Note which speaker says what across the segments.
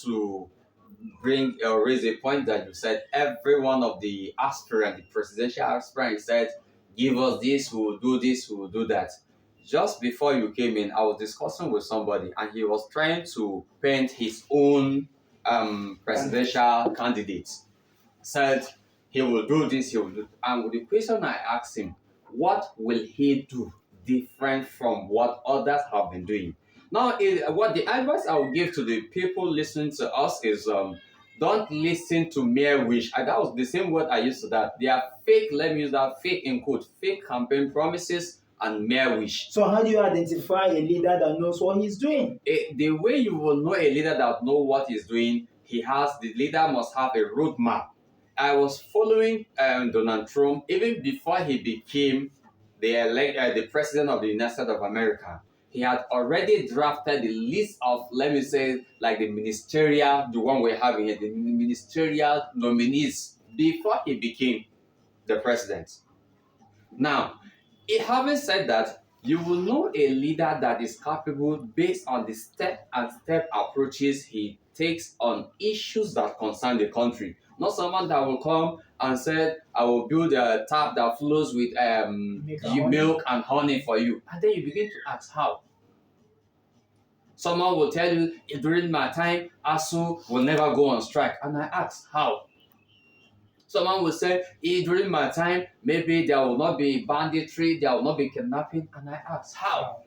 Speaker 1: to bring or raise a point that you said every one of the aspirant, the presidential aspirant, said, "Give us this, we will do this, we will do that." Just before you came in, I was discussing with somebody, and he was trying to paint his own presidential candidate. Said he will do this, he will do. And with the question I asked him, what will he do different from what others have been doing? Now, what the advice I will give to the people listening to us is don't listen to mere wish. And that was the same word I used to that. They are fake, let me use that, fake in quote, fake campaign promises and mere wish.
Speaker 2: So how do you identify a leader that knows what he's doing?
Speaker 1: The way you will know a leader that knows what he's doing, the leader must have a roadmap. I was following Donald Trump even before he became the president of the United States of America. He had already drafted the list of, let me say, like the one we're having here, the ministerial nominees before he became the president. Now, having said that, you will know a leader that is capable based on the step-and-step approaches he takes on issues that concern the country. Not someone that will come and say, "I will build a tap that flows with milk and honey for you." And then you begin to ask how. Someone will tell you, "During my time, ASU will never go on strike." And I ask how. Someone will say, "During my time, maybe there will not be banditry, there will not be kidnapping." And I ask, how?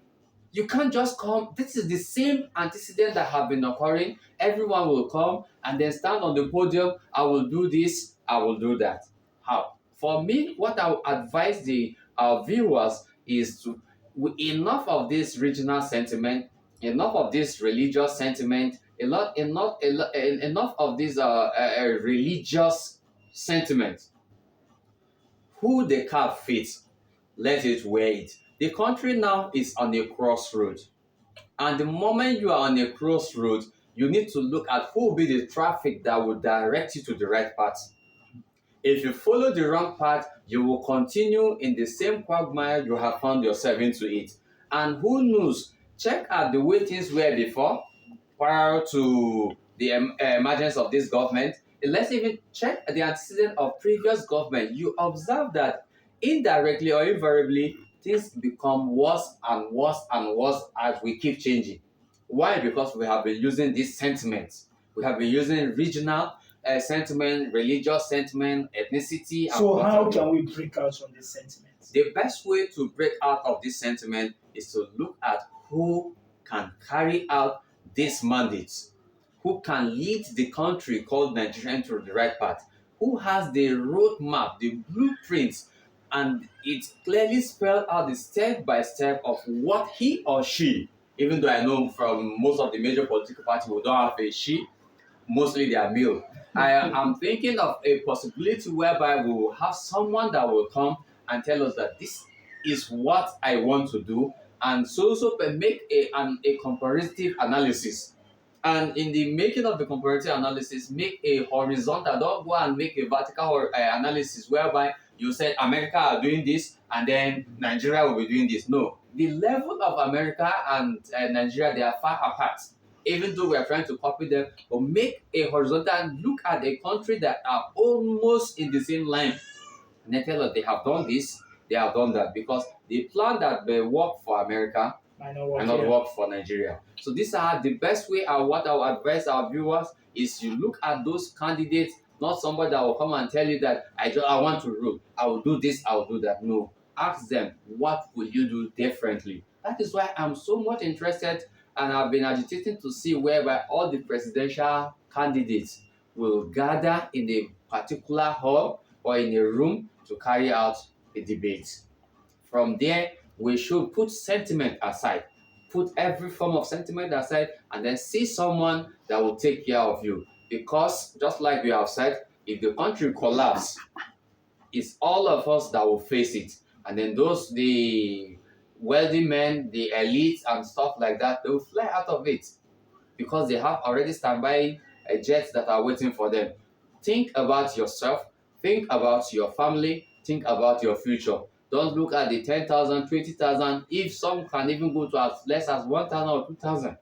Speaker 1: You can't just come. This is the same antecedent that have been occurring. Everyone will come and then stand on the podium. "I will do this, I will do that." How? For me, what I would advise our viewers is to, enough of this regional sentiment, enough of this religious sentiment, enough of this religious sentiment. Who the cap fits, let it wear it. The country now is on a crossroad. And the moment you are on a crossroad, you need to look at who will be the traffic that will direct you to the right path. If you follow the wrong path, you will continue in the same quagmire you have found yourself into it. And who knows, check out the way things were before, prior to the emergence of this government. Let's even check the antecedent of previous government. You observe that indirectly or invariably, things become worse and worse and worse as we keep changing. Why? Because we have been using these sentiments. We have been using regional sentiment, religious sentiment, ethnicity.
Speaker 2: So how can we break out from this sentiment?
Speaker 1: The best way to break out of this sentiment is to look at who can carry out these mandates, who can lead the country called Nigeria into the right path, who has the roadmap, the blueprints, and it clearly spelled out the step-by-step of what he or she, even though I know from most of the major political parties who don't have a she, mostly they are male. I am thinking of a possibility whereby we will have someone that will come and tell us that this is what I want to do, and so make a comparative analysis. And in the making of the comparative analysis, make a horizontal, don't go and make a vertical analysis whereby you said America are doing this and then Nigeria will be doing this. No, the level of America and Nigeria, they are far apart. Even though we are trying to copy them, but make a horizontal and look at a country that are almost in the same line. And they tell us they have done this, they have done that, because the plan that may work for America might not work for Nigeria. So these are the best way. What I would advise our viewers is you look at those candidates, not somebody that will come and tell you that I want to rule, I will do this, I will do that. No, ask them, what will you do differently? That is why I'm so much interested, and I've been agitating to see whereby all the presidential candidates will gather in a particular hall or in a room to carry out a debate. From there, we should put sentiment aside, put every form of sentiment aside, and then see someone that will take care of you. Because just like we have said, if the country collapses, it's all of us that will face it. And then the wealthy men, the elites and stuff like that, they will fly out of it because they have already standby jets that are waiting for them. Think about yourself, think about your family, think about your future. Don't look at the 10,000, 20,000, if some can even go to as less as 1,000 or 2,000.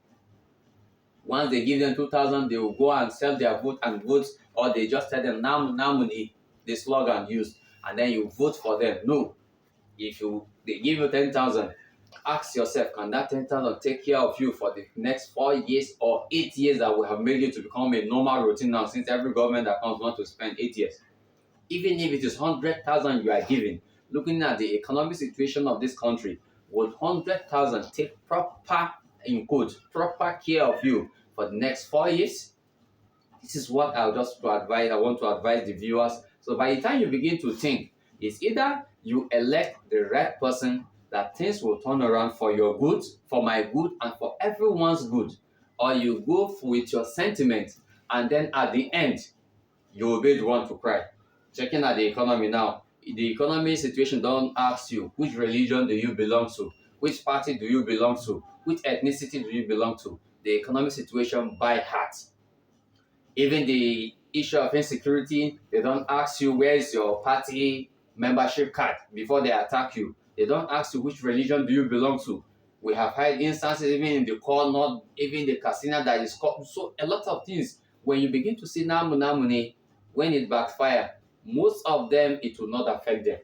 Speaker 1: Once they give them 2,000, they will go and sell their vote and vote, or they just tell them nominee, the slogan used, and then you vote for them. No, if they give you 10,000, ask yourself, can that 10,000 take care of you for the next 4 years or 8 years that we have made it to become a normal routine now, since every government that comes wants to spend 8 years? Even if it is 100,000 you are giving, looking at the economic situation of this country, would 100,000 take proper, in quote, proper care of you for the next 4 years? This is what I want to advise the viewers. So by the time you begin to think, it's either you elect the right person that things will turn around for your good, for my good, and for everyone's good, or you go with your sentiment, and then at the end, you will be the one to cry. Checking at the economy now, the economy situation don't ask you which religion do you belong to, which party do you belong to, which ethnicity do you belong to. The economic situation by heart. Even the issue of insecurity, they don't ask you where is your party membership card before they attack you. They don't ask you which religion do you belong to. We have had instances even in the core, not even the casino that is called. So a lot of things, when you begin to see namune, when it backfire, most of them, it will not affect them.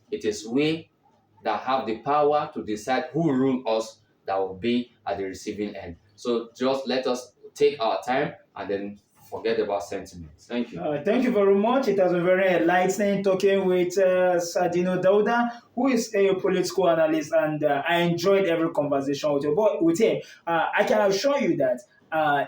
Speaker 1: It is we that have the power to decide who rule us that will be at the receiving end. So just let us take our time and then forget about sentiments. Thank you.
Speaker 2: Thank you very much. It has been very enlightening talking with Danladino Dauda, who is a political analyst, and I enjoyed every conversation with him. I can assure you that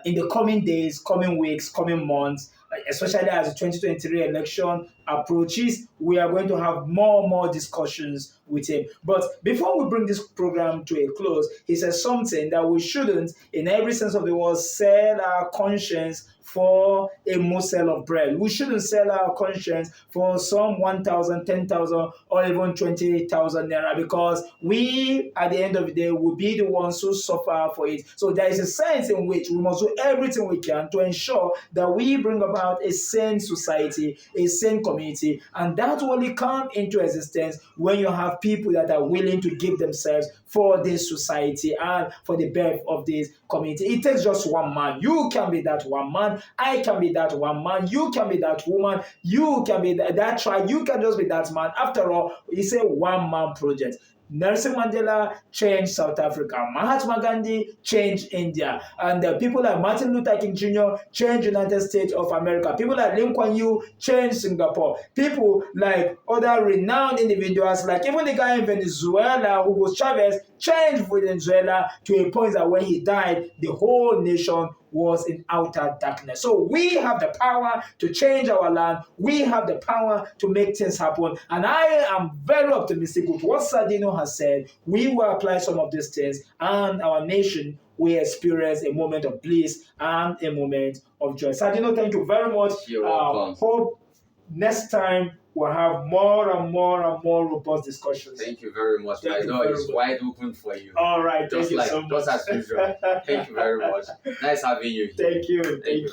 Speaker 2: in the coming days, coming weeks, coming months, especially as the 2023 election approaches, we are going to have more and more discussions with him. But before we bring this program to a close, he says something that we shouldn't, in every sense of the word, sell our conscience for a morsel of bread. We shouldn't sell our conscience for some 1,000, 10,000, or even 20,000 naira, because we, at the end of the day, will be the ones who suffer for it. So there is a sense in which we must do everything we can to ensure that we bring about a sane society, a sane community, and that will only come into existence when you have people that are willing to give themselves for this society and for the birth of this community. It takes just one man. You can be that one man. I can be that one man. You can be that woman. You can be that tribe. You can just be that man. After all, it's a one-man project. Nelson Mandela changed South Africa. Mahatma Gandhi changed India. And people like Martin Luther King Jr. changed United States of America. People like Lee Kuan Yew changed Singapore. People like other renowned individuals, like even the guy in Venezuela, Hugo Chavez, changed Venezuela to a point that when he died, the whole nation was in outer darkness. So we have the power to change our land. We have the power to make things happen. And I am very optimistic with what Sadino has said. We will apply some of these things, and our nation will experience a moment of bliss and a moment of joy. Sadino, thank you very much.
Speaker 1: You're welcome.
Speaker 2: Hope next time we'll have more and more and more robust discussions.
Speaker 1: Thank you very much. My door is wide open for you.
Speaker 2: All right.
Speaker 1: Just
Speaker 2: thank you so much.
Speaker 1: Just as usual. Thank you very much. Nice having you here.
Speaker 2: Thank you. Thank you.